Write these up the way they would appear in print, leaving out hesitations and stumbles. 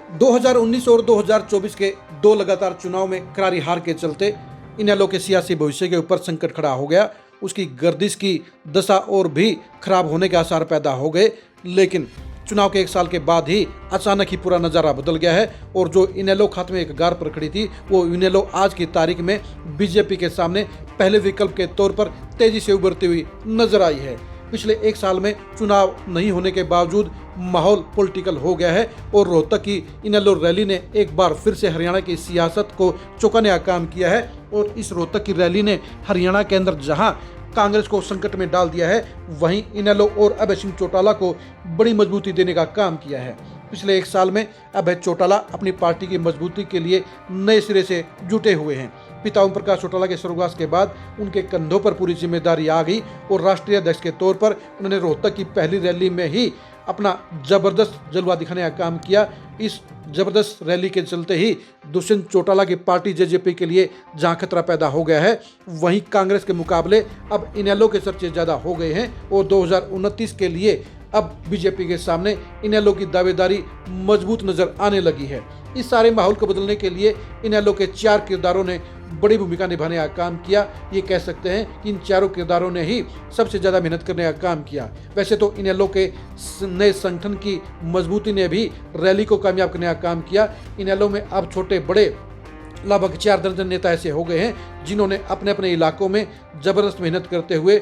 2019 और 2024 के दो लगातार चुनाव में करारी हार के चलते इनेलो के सियासी भविष्य के ऊपर संकट खड़ा हो गया। उसकी गर्दिश की दशा और भी खराब होने के आसार पैदा हो गए। लेकिन चुनाव के एक साल के बाद ही अचानक ही पूरा नज़ारा बदल गया है और जो इनेलो खात्मे एक गार पर खड़ी थी, वो इनेलो आज की तारीख में बीजेपी के सामने पहले विकल्प के तौर पर तेजी से उभरती हुई नजर आई है। पिछले एक साल में चुनाव नहीं होने के बावजूद माहौल पॉलिटिकल हो गया है और रोहतक की इनेलो रैली ने एक बार फिर से हरियाणा की सियासत को चौंकाने का काम किया है। और इस रोहतक की रैली ने हरियाणा के अंदर जहां कांग्रेस को संकट में डाल दिया है, वहीं इनेलो और अभय सिंह चौटाला को बड़ी मजबूती देने का काम किया है। पिछले एक साल में अभय चौटाला अपनी पार्टी की मजबूती के लिए नए सिरे से जुटे हुए हैं। पिता ओम प्रकाश चौटाला के स्वर्गवास के बाद उनके कंधों पर पूरी जिम्मेदारी आ गई और राष्ट्रीय अध्यक्ष के तौर पर उन्होंने रोहतक की पहली रैली में ही अपना जबरदस्त जलवा दिखाने का काम किया। इस जबरदस्त रैली के चलते ही दुष्यंत चौटाला की पार्टी जेजेपी के लिए जहां खतरा पैदा हो गया है, वहीं कांग्रेस के मुकाबले अब इनेलो के चर्चे ज़्यादा हो गए हैं और 2029 के लिए अब बीजेपी के सामने इनेलो की दावेदारी मजबूत नजर आने लगी है। इस सारे माहौल को बदलने के लिए इनेलो के 4 किरदारों ने बड़ी भूमिका निभाने का काम किया। ये कह सकते हैं कि इन चारों किरदारों ने ही सबसे ज़्यादा मेहनत करने का काम किया। वैसे तो इनेलो के नए संगठन की मजबूती ने भी रैली को कामयाब करने का काम किया। इनेलो में अब छोटे बड़े लगभग 4 दर्जन नेता ऐसे हो गए हैं जिन्होंने अपने अपने इलाकों में ज़बरदस्त मेहनत करते हुए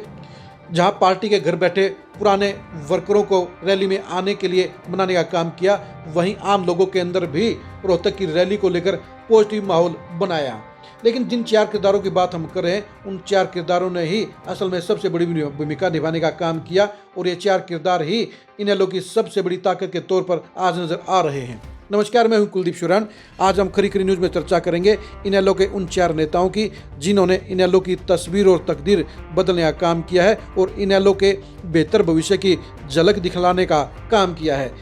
जहां पार्टी के घर बैठे पुराने वर्करों को रैली में आने के लिए मनाने का काम किया, वहीं आम लोगों के अंदर भी रोहतक की रैली को लेकर पॉजिटिव माहौल बनाया। लेकिन जिन 4 किरदारों की बात हम कर रहे हैं, उन 4 किरदारों ने ही असल में सबसे बड़ी भूमिका निभाने का काम किया और ये 4 किरदार ही इनेलो की सबसे बड़ी ताकत के तौर पर आज नजर आ रहे हैं। नमस्कार, मैं हूं कुलदीप शुरान। आज हम खरी खरी न्यूज़ में चर्चा करेंगे इनेलो के उन 4 नेताओं की जिन्होंने इनेलो की तस्वीर और तकदीर बदलने का काम किया है और इनेलो के बेहतर भविष्य की झलक दिखलाने का काम किया है।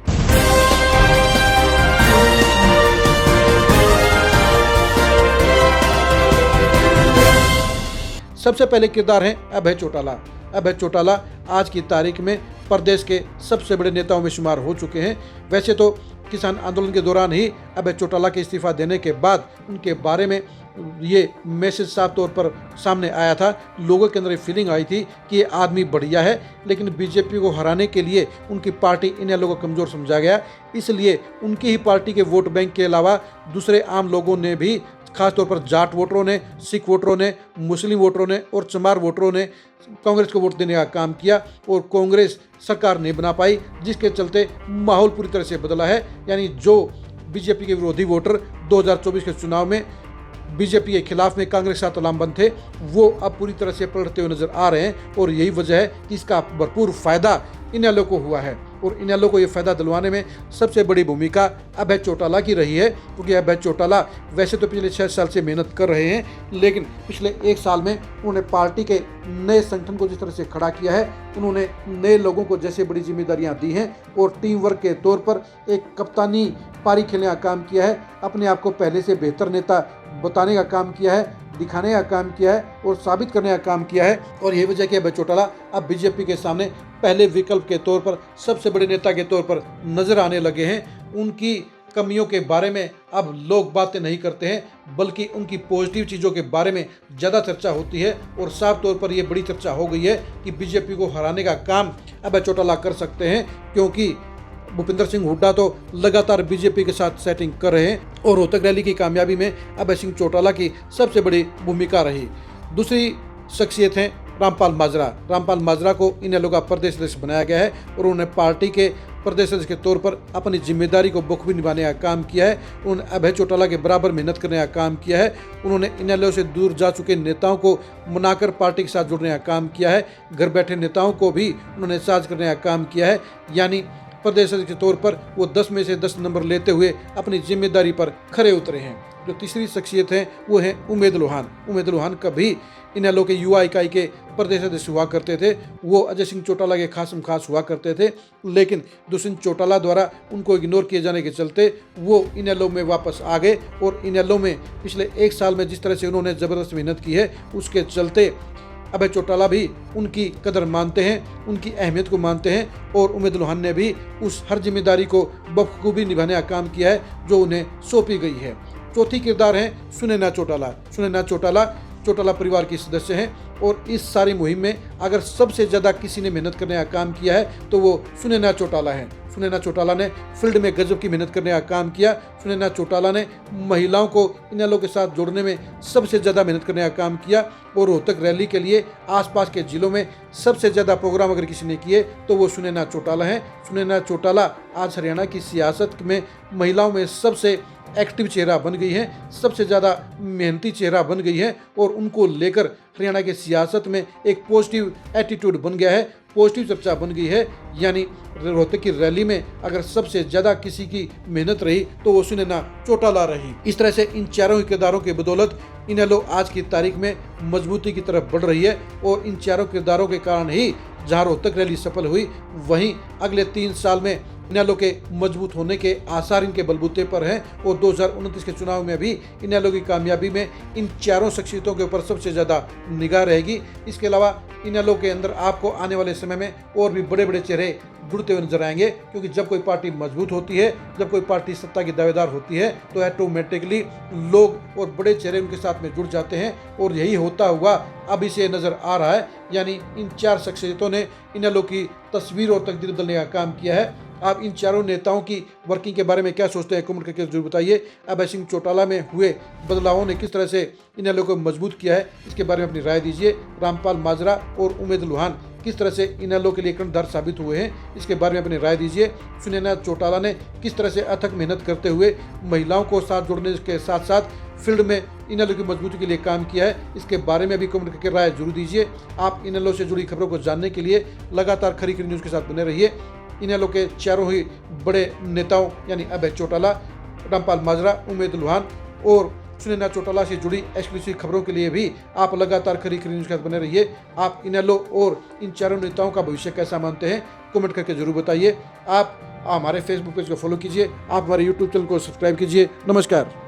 सबसे पहले किरदार हैं अभय चौटाला। अभय चौटाला आज की तारीख में प्रदेश के सबसे बड़े नेताओं में शुमार हो चुके हैं। वैसे तो किसान आंदोलन के दौरान ही अभय चौटाला के इस्तीफा देने के बाद उनके बारे में ये मैसेज साफ तौर पर सामने आया था। लोगों के अंदर ये फीलिंग आई थी कि ये आदमी बढ़िया है, लेकिन बीजेपी को हराने के लिए उनकी पार्टी इनेलो को कमज़ोर समझा गया। इसलिए उनकी ही पार्टी के वोट बैंक के अलावा दूसरे आम लोगों ने भी, खासतौर पर जाट वोटरों ने, सिख वोटरों ने, मुस्लिम वोटरों ने और चमार वोटरों ने कांग्रेस को वोट देने का काम किया और कांग्रेस सरकार नहीं बना पाई, जिसके चलते माहौल पूरी तरह से बदला है। यानी जो बीजेपी के विरोधी वोटर 2024 के चुनाव में बीजेपी के खिलाफ में कांग्रेस के साथ लामबंद थे, वो अब पूरी तरह से पलटते हुए नजर आ रहे हैं और यही वजह है कि इसका भरपूर फायदा इनेलो को हुआ है। और इनेलो को ये फायदा दिलवाने में सबसे बड़ी भूमिका अभय चौटाला की रही है, क्योंकि अभय चौटाला वैसे तो पिछले 6 साल से मेहनत कर रहे हैं, लेकिन पिछले एक साल में उन्होंने पार्टी के नए संगठन को जिस तरह से खड़ा किया है, उन्होंने नए लोगों को जैसे बड़ी जिम्मेदारियां दी हैं और टीम वर्क के तौर पर एक कप्तानी पारी खेलने का काम किया है, अपने आप को पहले से बेहतर नेता बताने का काम किया है, दिखाने का काम किया है और साबित करने का काम किया है। और यही वजह कि अभय चौटाला अब बीजेपी के सामने पहले विकल्प के तौर पर सबसे बड़े नेता के तौर पर नजर आने लगे हैं। उनकी कमियों के बारे में अब लोग बातें नहीं करते हैं, बल्कि उनकी पॉजिटिव चीज़ों के बारे में ज़्यादा चर्चा होती है और साफ तौर पर यह बड़ी चर्चा हो गई है कि बीजेपी को हराने का काम अभय चौटाला कर सकते हैं, क्योंकि भूपिंदर सिंह हुड्डा तो लगातार बीजेपी के साथ सेटिंग कर रहे हैं और रोहतक रैली की कामयाबी में अभय सिंह चौटाला की सबसे बड़ी भूमिका रही। दूसरी शख्सियत हैं रामपाल माजरा। रामपाल माजरा को इनेलो का प्रदेश अध्यक्ष बनाया गया है और उन्होंने पार्टी के प्रदेश अध्यक्ष के तौर पर अपनी जिम्मेदारी को बखूबी निभाने का काम किया है। उन्होंने अभय चौटाला के बराबर मेहनत करने का काम किया है। उन्होंने इनेलो से दूर जा चुके नेताओं को मनाकर पार्टी के साथ जुड़ने का काम किया है। घर बैठे नेताओं को भी उन्होंने साझ करने का काम किया है। यानी प्रदेश अध्यक्ष के तौर पर वो 10 में से 10 नंबर लेते हुए अपनी जिम्मेदारी पर खरे उतरे हैं। जो तीसरी शख्सियत है वो है उमेद लोहान। उमेद लोहान कभी इनेलो के युवा इकाई के प्रदेश अध्यक्ष हुआ करते थे, वो अजय सिंह चौटाला के खासम खास हुआ करते थे, लेकिन दुष्यंत चौटाला द्वारा उनको इग्नोर किए जाने के चलते वो इनेलो में वापस आ गए और इनेलो में पिछले एक साल में जिस तरह से उन्होंने ज़बरदस्त मेहनत की है, उसके चलते अभय चौटाला भी उनकी कदर मानते हैं, उनकी अहमियत को मानते हैं और उमेद लोहान ने भी उस हर जिम्मेदारी को बखूबी निभाने का काम किया है जो उन्हें सौंपी गई है। चौथी किरदार है सुनैना चौटाला। सुनैना चौटाला चौटाला परिवार की सदस्य हैं और इस सारी मुहिम में अगर सबसे ज़्यादा किसी ने मेहनत करने का काम किया है तो वो सुनैना चौटाला है। सुनैना चौटाला ने फील्ड में गजब की मेहनत करने का काम किया। सुनैना चौटाला ने महिलाओं को इनेलो के साथ जोड़ने में सबसे ज़्यादा मेहनत करने का काम किया और रोहतक रैली के लिए आसपास के जिलों में सबसे ज़्यादा प्रोग्राम अगर किसी ने किए तो वो सुनैना चौटाला हैं। सुनैना चौटाला आज हरियाणा की सियासत में महिलाओं में सबसे एक्टिव चेहरा बन गई है, सबसे ज़्यादा मेहनती चेहरा बन गई है और उनको लेकर हरियाणा की सियासत में एक पॉजिटिव एटीट्यूड बन गया है, पॉजिटिव चर्चा बन गई है। यानी रोहतक की रैली में अगर सबसे ज़्यादा किसी की मेहनत रही तो वो सुनैना चौटाला रही। इस तरह से इन चारों ही किरदारों की बदौलत इनेलो आज की तारीख में मजबूती की तरफ बढ़ रही है और इन चारों किरदारों के कारण ही जहाँ रोहतक रैली सफल हुई, वहीं अगले 3 साल में इनेलो के मजबूत होने के आसार इनके बलबूते पर हैं और 2029 के चुनाव में भी इनेलो की कामयाबी में इन चारों शख्सियतों के ऊपर सबसे ज़्यादा निगाह रहेगी। इसके अलावा इनेलो के अंदर आपको आने वाले समय में और भी बड़े बड़े चेहरे जुड़ते हुए नजर आएंगे, क्योंकि जब कोई पार्टी मजबूत होती है, जब कोई पार्टी सत्ता की दावेदार होती है तो ऑटोमेटिकली लोग और बड़े चेहरे उनके साथ में जुड़ जाते हैं और यही होता हुआ अभी से नज़र आ रहा है। यानी इन 4 शख्सियतों ने इनेलो की तस्वीर और तकदीर बदलने का काम किया है। आप इन चारों नेताओं की वर्किंग के बारे में क्या सोचते हैं, कमेंट करके जरूर बताइए। अभय सिंह चौटाला में हुए बदलावों ने किस तरह से इनेलो को मजबूत किया है, इसके बारे में अपनी राय दीजिए। रामपाल माजरा और उमेद लोहान किस तरह से इनेलो के लिए कर्णधार साबित हुए हैं, इसके बारे में अपनी राय दीजिए। सुनैना चौटाला ने किस तरह से अथक मेहनत करते हुए महिलाओं को साथ जोड़ने के साथ साथ फील्ड में इनेलो की मजबूती के लिए काम किया है, इसके बारे में भी कमेंट करके राय जरूर दीजिए। आप इनेलो से जुड़ी खबरों को जानने के लिए लगातार खरी खरी न्यूज़ के साथ बने रहिए। इनेलो के चारों ही बड़े नेताओं यानी अभय चौटाला, रामपाल माजरा, उमेद लोहान और सुनैना चौटाला से जुड़ी एक्सक्लूसिव खबरों के लिए भी आप लगातार खरी खरी न्यूज़ के साथ बने रहिए। आप इनेलो और इन चारों नेताओं का भविष्य कैसा मानते हैं, कमेंट करके जरूर बताइए। आप हमारे फेसबुक पेज को फॉलो कीजिए, आप हमारे यूट्यूब चैनल को सब्सक्राइब कीजिए। नमस्कार।